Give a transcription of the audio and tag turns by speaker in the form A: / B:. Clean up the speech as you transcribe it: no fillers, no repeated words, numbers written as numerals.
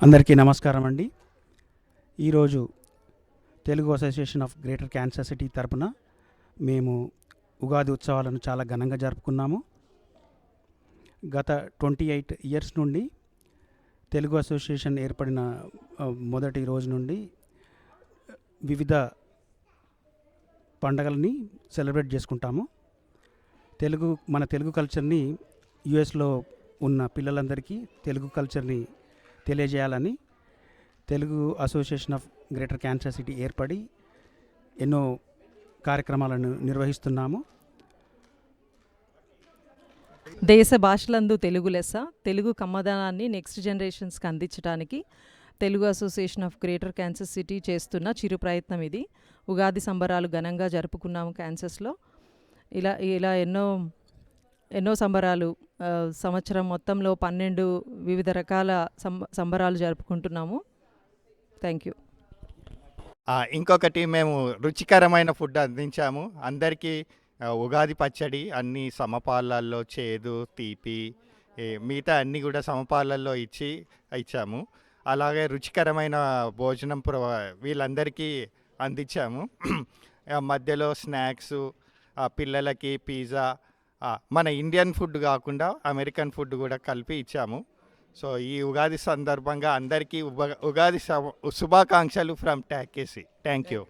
A: అందరికీ నమస్కారం అండి. ఈరోజు Telugu association of greater Kansas City తరపున మేము ఉగాది ఉత్సవాలను చాలా ఘనంగా జరుపుకున్నాము. గత 28 ఇయర్స్ నుండి తెలుగు అసోసియేషన్ ఏర్పడిన మొదటి రోజు నుండి వివిధ పండగలని సెలబ్రేట్ చేసుకుంటాము. మన తెలుగు కల్చర్ని యుఎస్లో ఉన్న పిల్లలందరికీ తెలుగు కల్చర్ని తెలియజేయాలని Telugu association of greater Kansas City ఏర్పడి ఎన్నో కార్యక్రమాలను నిర్వహిస్తున్నాము.
B: దేశ భాషలందు తెలుగు లెస్స, తెలుగు కమ్మదనాన్ని నెక్స్ట్ జనరేషన్స్కి అందించడానికి Telugu association of greater Kansas City చేస్తున్న చిరు ప్రయత్నం ఇది. ఉగాది సంబరాలు ఘనంగా జరుపుకున్నాము క్యాన్సర్స్లో. ఇలా ఎన్నో సంబరాలు, సంవత్సరం మొత్తంలో 12 వివిధ రకాల సంబరాలు జరుపుకుంటున్నాము. Thank you.
C: ఇంకొకటి, మేము రుచికరమైన ఫుడ్ అందించాము అందరికీ. ఉగాది పచ్చడి అన్ని సమపాలల్లో, చేదు, తీపి, మిగతా అన్నీ కూడా సమపాలల్లో ఇచ్చాము. అలాగే రుచికరమైన భోజనం వీళ్ళందరికీ అందించాము. మధ్యలో స్నాక్స్, పిల్లలకి పిజ్జా, మన ఇండియన్ ఫుడ్ కాకుండా అమెరికన్ ఫుడ్ కూడా కలిపి ఇచ్చాము. సో ఈ ఉగాది సందర్భంగా అందరికీ ఉగాది శుభాకాంక్షలు ఫ్రమ్ టాకేసి. Thank you.